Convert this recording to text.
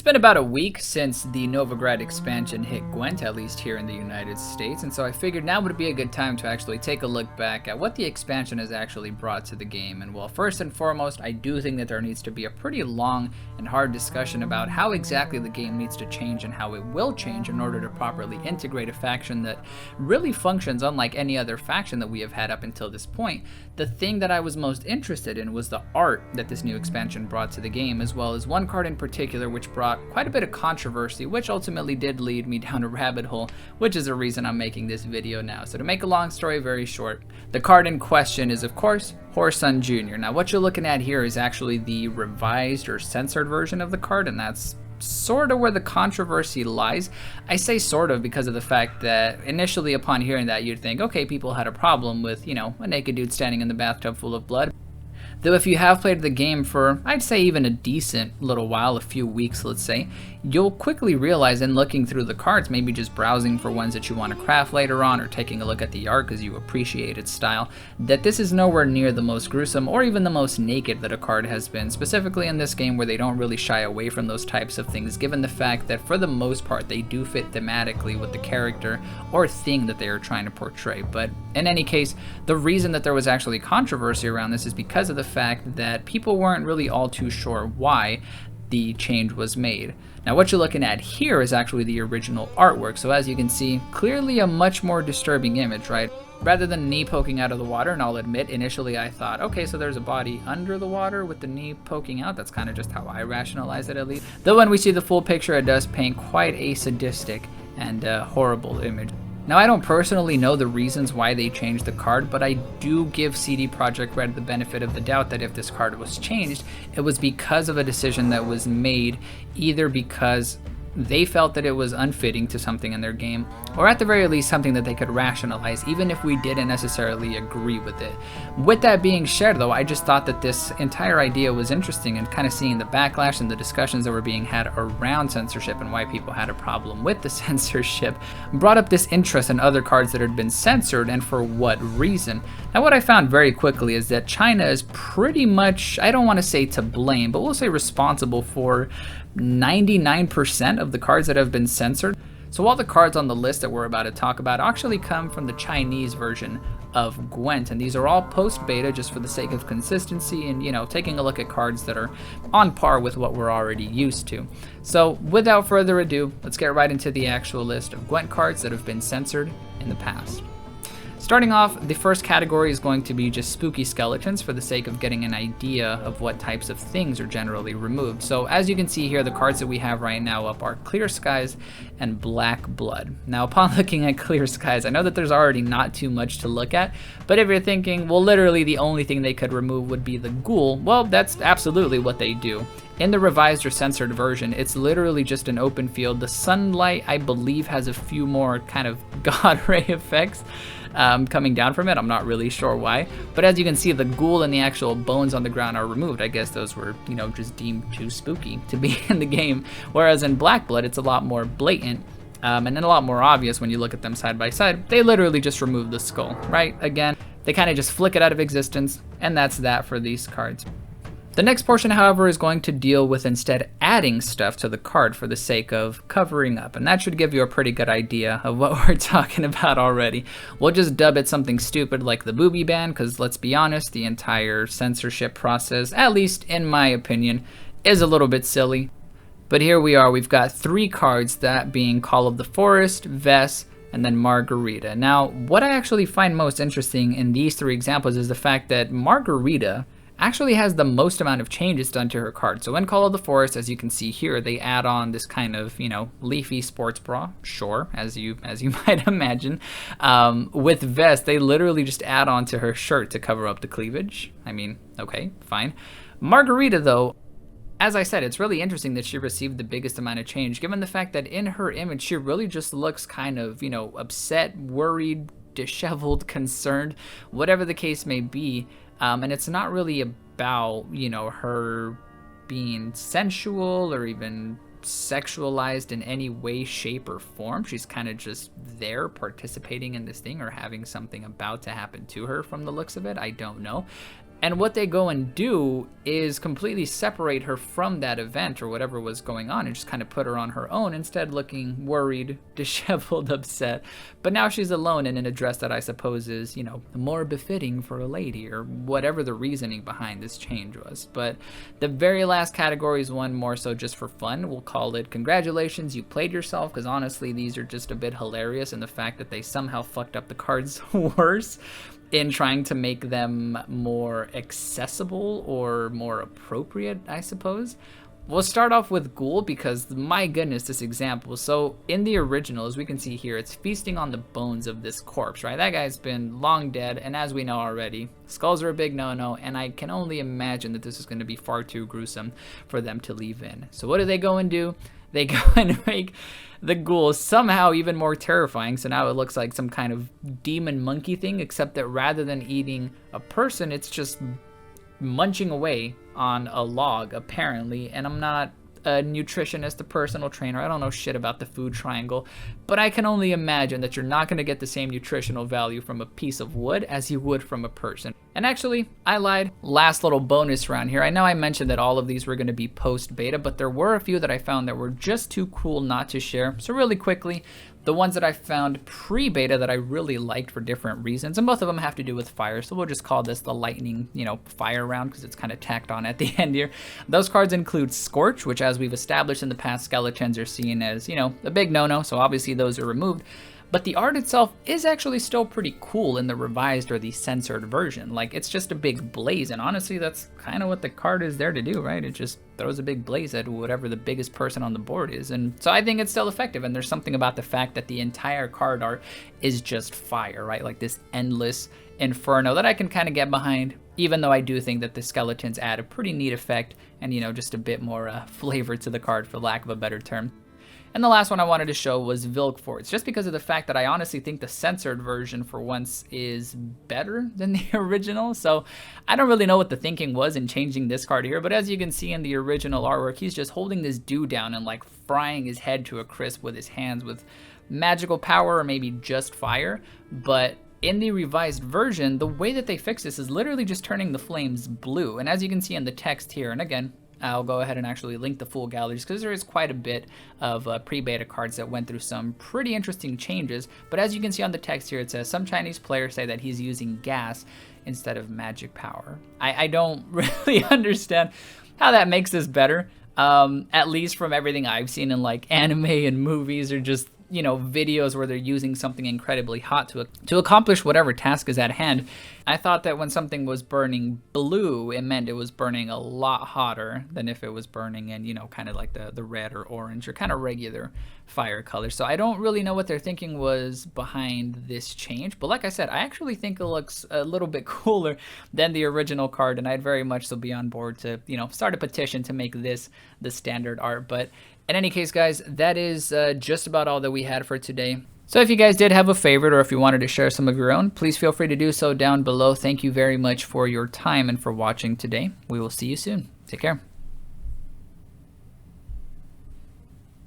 been about a week since the Novigrad expansion hit Gwent, at least here in the United States, and so I figured now would be a good time to actually take a look back at what the expansion has actually brought to the game. And well, first and foremost, I do think that there needs to be a pretty long and hard discussion about how exactly the game needs to change and how it will change in order to properly integrate a faction that really functions unlike any other faction that we have had up until this point. The thing that I was most interested in was the art that this new expansion brought to the game, as well as one card in particular which brought quite a bit of controversy, which ultimately did lead me down a rabbit hole, which is the reason I'm making this video now. So to make a long story very short, the card in question is of course Whoreson Jr. Now what you're looking at here is actually the revised or censored version of the card, and that's sort of where the controversy lies. I say sort of because of the fact that initially upon hearing that you'd think, okay, people had a problem with, a naked dude standing in the bathtub full of blood. Though if you have played the game for, I'd say even a decent little while, a few weeks let's say, you'll quickly realize in looking through the cards, maybe just browsing for ones that you want to craft later on or taking a look at the art because you appreciate its style, that this is nowhere near the most gruesome or even the most naked that a card has been, specifically in this game where they don't really shy away from those types of things, given the fact that for the most part they do fit thematically with the character or thing that they are trying to portray. But in any case, the reason that there was actually controversy around this is because of the fact that people weren't really all too sure why the change was made. Now what you're looking at here is actually the original artwork, so as you can see, clearly a much more disturbing image, right? Rather than knee poking out of the water, and I'll admit initially I thought, okay, so there's a body under the water with the knee poking out. That's kind of just how I rationalize it, at least. Though when we see the full picture, it does paint quite a sadistic and horrible image. Now I don't personally know the reasons why they changed the card, but I do give CD Projekt Red the benefit of the doubt that if this card was changed, it was because of a decision that was made, either because they felt that it was unfitting to something in their game, or at the very least something that they could rationalize, even if we didn't necessarily agree with it. With that being shared though, I just thought that this entire idea was interesting, and kind of seeing the backlash and the discussions that were being had around censorship and why people had a problem with the censorship brought up this interest in other cards that had been censored and for what reason. Now what I found very quickly is that China is pretty much, I don't want to say to blame, but we'll say responsible for 99% of the cards that have been censored. So all the cards on the list that we're about to talk about actually come from the Chinese version of Gwent, and these are all post-beta just for the sake of consistency and, taking a look at cards that are on par with what we're already used to. So without further ado, let's get right into the actual list of Gwent cards that have been censored in the past. Starting off, the first category is going to be just spooky skeletons for the sake of getting an idea of what types of things are generally removed. So as you can see here, the cards that we have right now up are Clear Skies and Black Blood. Now upon looking at Clear Skies, I know that there's already not too much to look at, but if you're thinking, well, literally the only thing they could remove would be the ghoul, well, that's absolutely what they do. In the revised or censored version, it's literally just an open field. The sunlight, I believe, has a few more kind of god ray effects coming down from it. I'm not really sure why. But as you can see, the ghoul and the actual bones on the ground are removed. I guess those were, just deemed too spooky to be in the game. Whereas in Black Blood, it's a lot more blatant. And then a lot more obvious when you look at them side by side. They literally just remove the skull, right? Again, they kind of just flick it out of existence. And that's that for these cards. The next portion, however, is going to deal with instead adding stuff to the card for the sake of covering up, and that should give you a pretty good idea of what we're talking about already. We'll just dub it something stupid like the booby ban, because let's be honest, the entire censorship process, at least in my opinion, is a little bit silly. But here we are, we've got 3 cards, that being Call of the Forest, Vess, and then Margarita. Now, what I actually find most interesting in these 3 examples is the fact that Margarita actually has the most amount of changes done to her card. So in Call of the Forest, as you can see here, they add on this kind of, leafy sports bra, sure, as you might imagine. With Vest, they literally just add on to her shirt to cover up the cleavage. I mean, okay, fine. Margarita, though, as I said, it's really interesting that she received the biggest amount of change, given the fact that in her image, she really just looks kind of, upset, worried, disheveled, concerned, whatever the case may be. And it's not really about, her being sensual or even sexualized in any way, shape, or form. She's kind of just there participating in this thing or having something about to happen to her from the looks of it. I don't know. And what they go and do is completely separate her from that event or whatever was going on and just kind of put her on her own, instead looking worried, disheveled, upset. But now she's alone and in a dress that I suppose is, you know, more befitting for a lady, or whatever the reasoning behind this change was. But the very last category is one more so just for fun. We'll call it congratulations, you played yourself, because honestly these are just a bit hilarious, and the fact that they somehow fucked up the cards worse in trying to make them more accessible or more appropriate, I suppose. We'll start off with Ghoul, because my goodness, this example. So in the original, as we can see here, it's feasting on the bones of this corpse, right? That guy's been long dead, and as we know already, skulls are a big no-no, and I can only imagine that this is going to be far too gruesome for them to leave in. So what do they go and do? They go and make the ghoul somehow even more terrifying. So now it looks like some kind of demon monkey thing, except that rather than eating a person, it's just munching away on a log, apparently. And I'm not a nutritionist, a personal trainer. I don't know shit about the food triangle, but I can only imagine that you're not going to get the same nutritional value from a piece of wood as you would from a person. And actually, I lied. Last little bonus around here. I know I mentioned that all of these were going to be post-beta, but there were a few that I found that were just too cool not to share. So really quickly, the ones that I found pre-beta that I really liked for different reasons, and both of them have to do with fire, so we'll just call this the lightning, you know, fire round, because it's kind of tacked on at the end here. Those cards include Scorch, which, as we've established in the past, skeletons are seen as, you know, a big no-no, so obviously those are removed. But the art itself is actually still pretty cool in the revised or the censored version. Like, it's just a big blaze, and honestly, that's kind of what the card is there to do, right? It just throws a big blaze at whatever the biggest person on the board is. And so I think it's still effective, and there's something about the fact that the entire card art is just fire, right? Like this endless inferno that I can kind of get behind, even though I do think that the skeletons add a pretty neat effect and, you know, just a bit more flavor to the card, for lack of a better term. And the last one I wanted to show was Vilgefortz, just because of the fact that I honestly think the censored version for once is better than the original. So I don't really know what the thinking was in changing this card here, but as you can see in the original artwork, he's just holding this dude down and like frying his head to a crisp with his hands with magical power, or maybe just fire. But in the revised version, the way that they fix this is literally just turning the flames blue. And as you can see in the text here, and again, I'll go ahead and actually link the full galleries, because there is quite a bit of pre-beta cards that went through some pretty interesting changes. But as you can see on the text here, it says some Chinese players say that he's using gas instead of magic power. I don't really understand how that makes this better, at least from everything I've seen in like anime and movies, or just, you know, videos where they're using something incredibly hot to accomplish whatever task is at hand. I thought that when something was burning blue, it meant it was burning a lot hotter than if it was burning in, you know, kind of like the red or orange or kind of regular fire color. So I don't really know what their thinking was behind this change. But like I said, I actually think it looks a little bit cooler than the original card, and I'd very much so be on board to, you know, start a petition to make this the standard art. But in any case, guys, that is just about all that we had for today. So if you guys did have a favorite, or if you wanted to share some of your own, please feel free to do so down below. Thank you very much for your time and for watching today. We will see you soon. Take care.